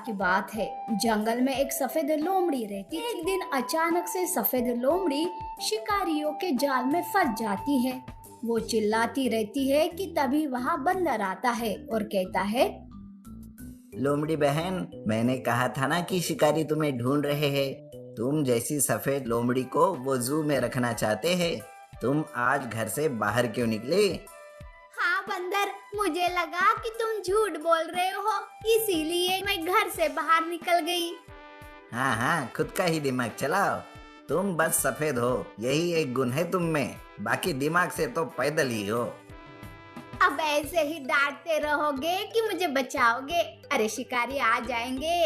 की बात है। जंगल में एक सफेद लोमड़ी रहती थी। एक दिन अचानक से सफेद लोमड़ी शिकारियों के जाल में फंस जाती है। वो चिल्लाती रहती है कि तभी वहाँ बंदर आता है और कहता है, लोमड़ी बहन, मैंने कहा था ना कि शिकारी तुम्हें ढूंढ रहे हैं। तुम जैसी सफेद लोमड़ी को वो जू में रखना चाहते हैं। तुम आज घर से बाहर क्यों निकले? हाँ बंदर, मुझे लगा कि तुम झूठ बोल रहे हो, इसीलिए मैं घर से बाहर निकल गई। हाँ हाँ, खुद का ही दिमाग चलाओ। तुम बस सफेद हो, यही एक गुण है तुम में। बाकी दिमाग से तो पैदल ही हो। अब ऐसे ही डांटते रहोगे कि मुझे बचाओगे? अरे शिकारी आ जाएंगे।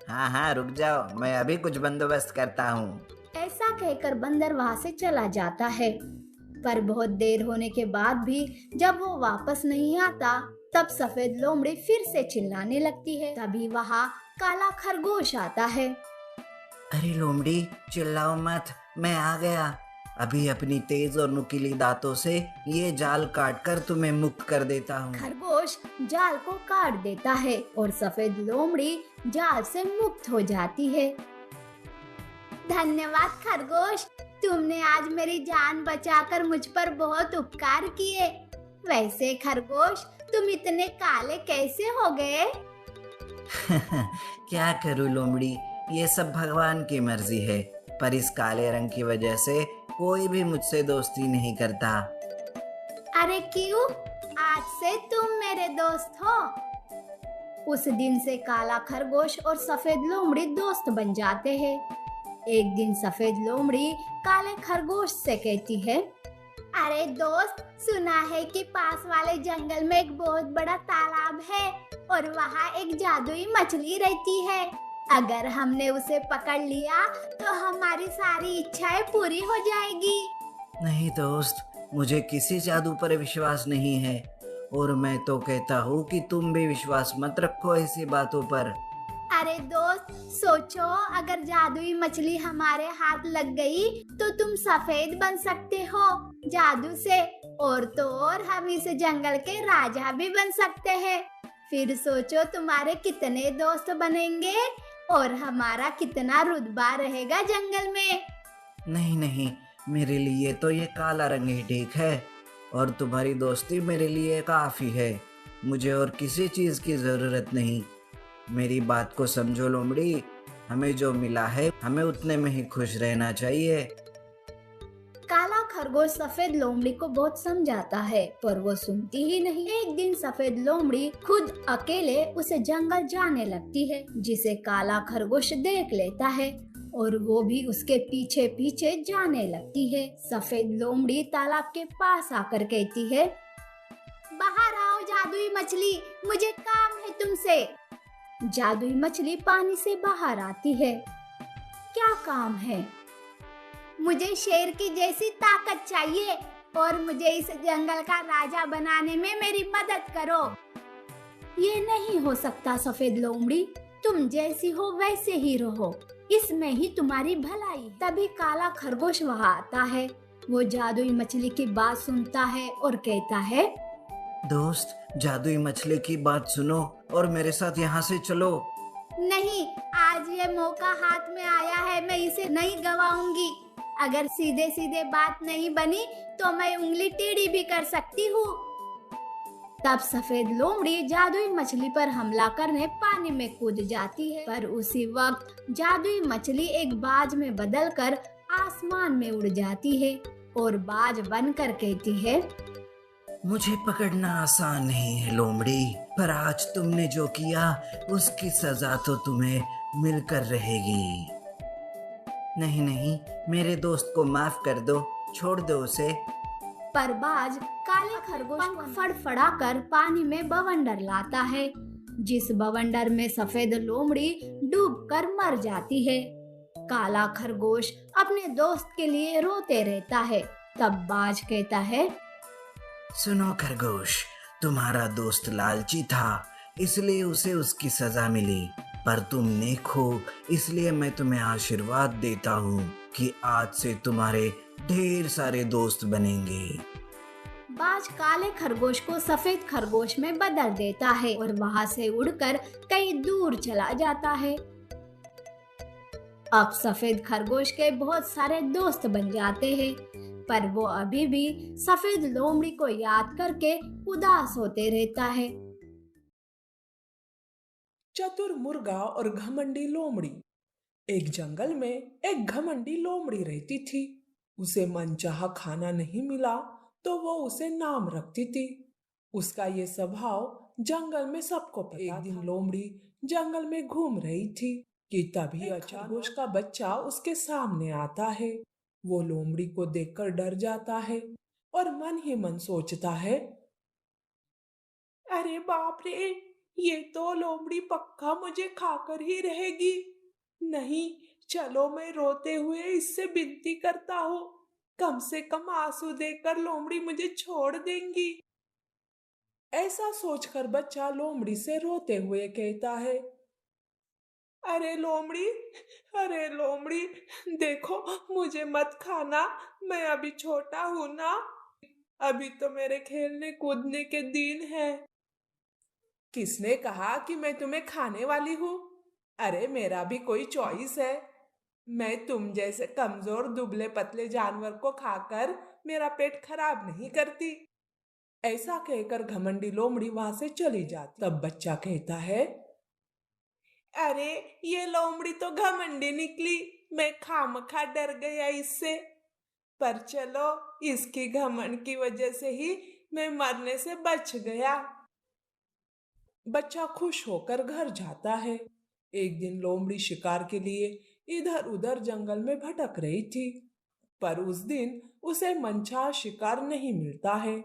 हाँ हाँ, रुक जाओ, मैं अभी कुछ बंदोबस्त करता हूँ। ऐसा कहकर बंदर वहाँ से चला जाता है। पर बहुत देर होने के बाद भी जब वो वापस नहीं आता, तब सफेद लोमड़ी फिर से चिल्लाने लगती है। तभी वहाँ काला खरगोश आता है। अरे लोमड़ी, चिल्लाओ मत, मैं आ गया। अभी अपनी तेज और नुकीली दांतों से ये जाल काट कर तुम्हें मुक्त कर देता हूँ। खरगोश जाल को काट देता है और सफेद लोमड़ी जाल से मुक्त हो जाती है। धन्यवाद खरगोश, तुमने आज मेरी जान बचाकर मुझ पर बहुत उपकार किए। वैसे खरगोश, तुम इतने काले कैसे हो गए? क्या करूँ लोमड़ी, ये सब भगवान की मर्जी है। पर इस काले रंग की वजह से कोई भी मुझसे दोस्ती नहीं करता। अरे क्यों? आज से तुम मेरे दोस्त हो। उस दिन से काला खरगोश और सफेद लोमड़ी दोस्त बन जाते हैं। एक दिन सफेद लोमड़ी काले खरगोश से कहती है, अरे दोस्त, सुना है कि पास वाले जंगल में एक बहुत बड़ा तालाब है और वहाँ एक जादुई मछली रहती है। अगर हमने उसे पकड़ लिया तो हमारी सारी इच्छाएं पूरी हो जाएगी। नहीं दोस्त, मुझे किसी जादू पर विश्वास नहीं है। और मैं तो कहता हूँ कि तुम भी विश्वास मत रखो ऐसी बातों पर। अरे दोस्त, सोचो, अगर जादुई मछली हमारे हाथ लग गई तो तुम सफेद बन सकते हो जादू से। और तो और हम इस जंगल के राजा भी बन सकते हैं। फिर सोचो तुम्हारे कितने दोस्त बनेंगे और हमारा कितना रुतबा रहेगा जंगल में। नहीं नहीं, मेरे लिए तो ये काला रंग ही ठीक है। और तुम्हारी दोस्ती मेरे लिए काफी है। मुझे और किसी चीज की जरूरत नहीं। मेरी बात को समझो लोमड़ी, हमें जो मिला है हमें उतने में ही खुश रहना चाहिए। काला खरगोश सफेद लोमड़ी को बहुत समझाता है, पर वो सुनती ही नहीं। एक दिन सफेद लोमड़ी खुद अकेले उस जंगल जाने लगती है, जिसे काला खरगोश देख लेता है और वो भी उसके पीछे पीछे जाने लगती है। सफेद लोमड़ी तालाब के पास आकर कहती है, बाहर आओ जादुई मछली, मुझे काम है तुमसे। जादुई मछली पानी से बाहर आती है। क्या काम है? मुझे शेर की जैसी ताकत चाहिए और मुझे इस जंगल का राजा बनाने में मेरी मदद करो। ये नहीं हो सकता सफेद लोमड़ी, तुम जैसी हो वैसे ही रहो, इसमें ही तुम्हारी भलाई। तभी काला खरगोश वहाँ आता है। वो जादुई मछली की बात सुनता है और कहता है, दोस्त, जादुई मछली की बात सुनो और मेरे साथ यहाँ से चलो। नहीं, आज ये मौका हाथ में आया है, मैं इसे नहीं गवाऊंगी। अगर सीधे सीधे बात नहीं बनी तो मैं उंगली टेढ़ी भी कर सकती हूँ। तब सफेद लोमड़ी जादुई मछली पर हमला करने पानी में कूद जाती है। पर उसी वक्त जादुई मछली एक बाज में बदलकर आसमान में उड़ जाती है और बाज बनकर कहती है, मुझे पकड़ना आसान नहीं है लोमड़ी, पर आज तुमने जो किया उसकी सजा तो तुम्हें मिलकर रहेगी। नहीं नहीं, मेरे दोस्त को माफ कर दो, छोड़ दो उसे। पर बाज काले खरगोश को फड़फड़ा कर पानी में बवंडर लाता है, जिस बवंडर में सफेद लोमड़ी डूबकर मर जाती है। काला खरगोश अपने दोस्त के लिए रोते रहता है। तब बाज कहता है, सुनो खरगोश, तुम्हारा दोस्त लालची था, इसलिए उसे उसकी सजा मिली। पर तुम नेक हो, इसलिए मैं तुम्हें आशीर्वाद देता हूँ कि आज से तुम्हारे ढेर सारे दोस्त बनेंगे। बाज काले खरगोश को सफेद खरगोश में बदल देता है और वहाँ से उड़कर कहीं दूर चला जाता है। अब सफेद खरगोश के बहुत सारे दोस्त बन जाते हैं, पर वो अभी भी सफेद लोमड़ी को याद करके उदास होते रहता है। चतुर मुर्गा और घमंडी लोमड़ी। एक जंगल में एक घमंडी लोमड़ी रहती थी। उसे मनचाहा खाना नहीं मिला तो वो उसे नाम रखती थी। उसका ये स्वभाव जंगल में सबको पता था। एक दिन लोमड़ी जंगल में घूम रही थी कि तभी अचानक खरगोश का बच्चा उसके सामने आता है। वो लोमड़ी को देखकर डर जाता है और मन ही मन सोचता है, अरे बाप रे, ये तो लोमड़ी पक्का मुझे खाकर ही रहेगी। नहीं, चलो मैं रोते हुए इससे विनती करता हूँ, कम से कम आंसू देकर लोमड़ी मुझे छोड़ देंगी। ऐसा सोचकर बच्चा लोमड़ी से रोते हुए कहता है, अरे लोमड़ी, अरे लोमड़ी, देखो मुझे मत खाना, मैं अभी छोटा हूँ ना, अभी तो मेरे खेलने कूदने के दिन है। किसने कहा कि मैं तुम्हें खाने वाली हूँ? अरे मेरा भी कोई चॉइस है। मैं तुम जैसे कमजोर दुबले पतले जानवर को खाकर मेरा पेट खराब नहीं करती। ऐसा कहकर घमंडी लोमड़ी वहां से चली जाती। तब बच्चा कहता है, अरे ये लोमड़ी तो घमंडी निकली, मैं खामखा डर गया इससे। पर चलो, इसकी घमंड की वजह से ही मैं मरने से बच गया। बच्चा खुश होकर घर जाता है। एक दिन लोमड़ी शिकार के लिए इधर उधर जंगल में भटक रही थी, पर उस दिन उसे मनचाहा शिकार नहीं मिलता है।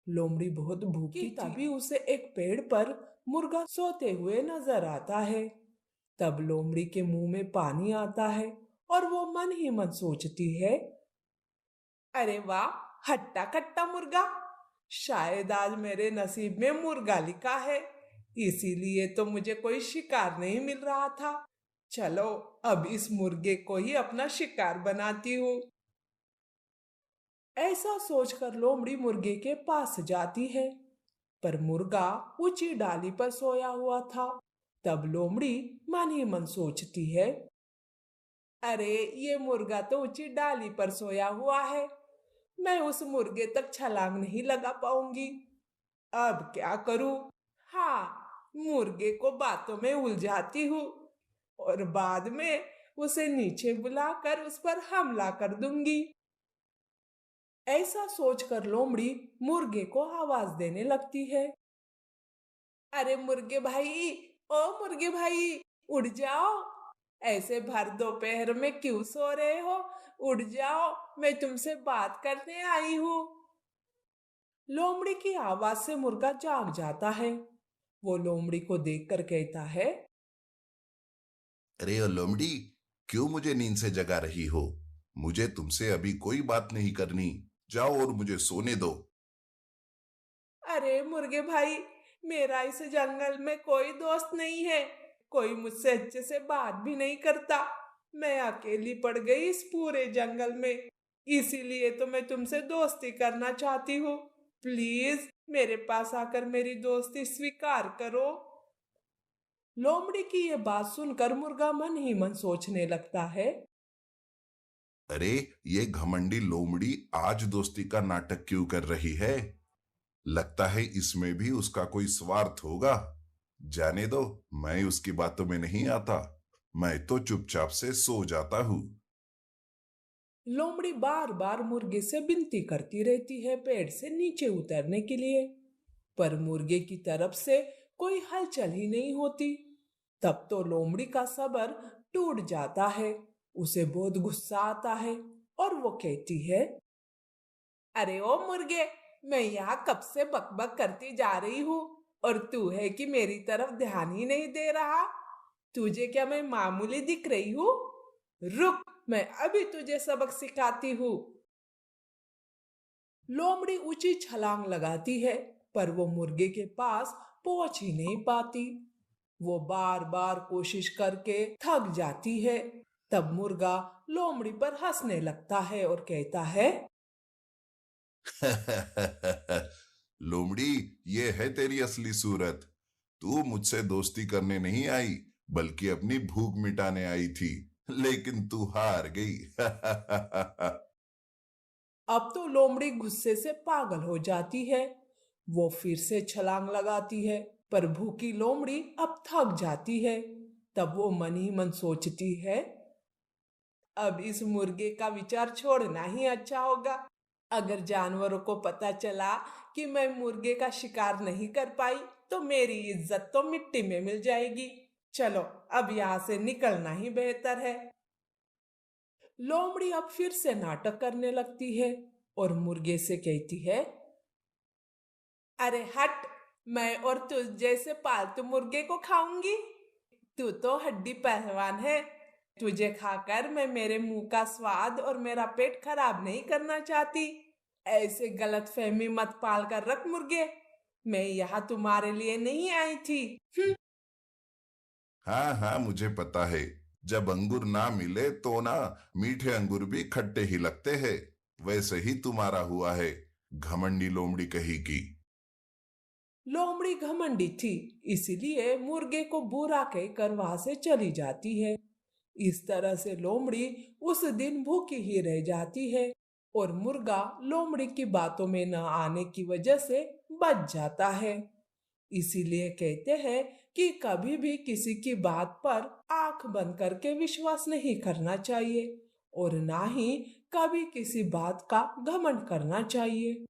लोमड़ी बहुत भूखी थी। तभी उसे एक पेड़ पर मुर्गा सोते हुए नजर आता है। तब लोमड़ी के मुंह में पानी आता है और वो मन ही मन सोचती है, अरे वाह, हट्टा कट्टा मुर्गा, शायद आज मेरे नसीब में मुर्गा लिखा है, इसीलिए तो मुझे कोई शिकार नहीं मिल रहा था। चलो, अब इस मुर्गे को ही अपना शिकार बनाती हूँ। ऐसा सोचकर लोमड़ी मुर्गे के पास जाती है, पर मुर्गा ऊंची डाली पर सोया हुआ था। तब लोमड़ी मन ही मन सोचती है, अरे ये मुर्गा तो ऊंची डाली पर सोया हुआ है, मैं उस मुर्गे तक छलांग नहीं लगा पाऊंगी। अब क्या करूं? हाँ, मुर्गे को बातों में उलझाती हूँ और बाद में उसे नीचे बुलाकर उस पर हमला कर दूंगी। ऐसा सोचकर लोमड़ी मुर्गे को आवाज देने लगती है, अरे मुर्गे भाई, ओ मुर्गे भाई, उड़ जाओ, ऐसे भर दोपहर में क्यों सो रहे हो? उड़ जाओ, मैं तुमसे बात करने आई हूँ। लोमड़ी की आवाज से मुर्गा जाग जाता है। वो लोमड़ी को देखकर कहता है, अरे ओ लोमड़ी, क्यों मुझे नींद से जगा रही हो? मुझे तुमसे अभी कोई बात नहीं करनी, जाओ और मुझे सोने दो। अरे मुर्गे भाई, मेरा इस जंगल में कोई दोस्त नहीं है, कोई मुझसे अच्छे से बात भी नहीं करता, मैं अकेली पड़ गई इस पूरे जंगल में, इसीलिए तो मैं तुमसे दोस्ती करना चाहती हूँ। प्लीज मेरे पास आकर मेरी दोस्ती स्वीकार करो। लोमड़ी की ये बात सुनकर मुर्गा मन ही मन सोचने लगता है, अरे ये घमंडी लोमड़ी आज दोस्ती का नाटक क्यों कर रही है? लगता है इसमें भी उसका कोई स्वार्थ होगा। जाने दो, मैं उसकी बातों में नहीं आता, मैं तो चुपचाप से सो जाता हूँ। लोमड़ी बार बार मुर्गे से विनती करती रहती है पेड़ से नीचे उतरने के लिए, पर मुर्गे की तरफ से कोई हलचल ही नहीं होती। तब तो लोमड़ी का सब्र टूट जाता है, उसे बहुत गुस्सा आता है और वो कहती है, अरे ओ मुर्गे, मैं यहाँ कब से बकबक करती जा रही हूँ और तू है कि मेरी तरफ ध्यान ही नहीं दे रहा। तुझे क्या मैं मामूली दिख रही हूँ? रुक, मैं अभी तुझे सबक सिखाती हूँ। लोमड़ी ऊंची छलांग लगाती है, पर वो मुर्गे के पास पहुंच ही नहीं पाती। वो बार बार कोशिश करके थक जाती है। तब मुर्गा लोमड़ी पर हंसने लगता है और कहता है, लोमड़ी, ये है तेरी असली सूरत। तू मुझसे दोस्ती करने नहीं आई, बल्कि अपनी भूख मिटाने आई थी, लेकिन तू हार गई। अब तो लोमड़ी गुस्से से पागल हो जाती है। वो फिर से छलांग लगाती है, पर भूखी लोमड़ी अब थक जाती है। तब वो मन ही मन सोचती है, अब इस मुर्गे का विचार छोड़ना ही अच्छा होगा। अगर जानवरों को पता चला कि मैं मुर्गे का शिकार नहीं कर पाई, तो मेरी इज्जत तो मिट्टी में मिल जाएगी। चलो, अब यहाँ से निकलना ही बेहतर है। लोमड़ी अब फिर से नाटक करने लगती है और मुर्गे से कहती है, अरे हट, मैं और तुझ जैसे पालतू मुर्गे को खाऊंगी? तू तो हड्डी पहलवान है। तुझे खाकर मैं मेरे मुंह का स्वाद और मेरा पेट खराब नहीं करना चाहती। ऐसे गलतफहमी मत पाल कर रख मुर्गे। मैं यहाँ तुम्हारे लिए नहीं आई थी। हाँ हाँ, मुझे पता है। जब अंगूर ना मिले तो ना, मीठे अंगूर भी खट्टे ही लगते हैं। वैसे ही तुम्हारा हुआ है, घमंडी लोमड़ी कही की। लोमड़ी घमंडी थी, इसीलिए मुर्गे को बुरा कहकर वहां से चली जाती है। इस तरह से लोमड़ी उस दिन भूखी ही रह जाती है और मुर्गा लोमड़ी की बातों में न आने की वजह से बच जाता है। इसीलिए कहते हैं कि कभी भी किसी की बात पर आंख बंद करके विश्वास नहीं करना चाहिए और ना ही कभी किसी बात का घमंड करना चाहिए।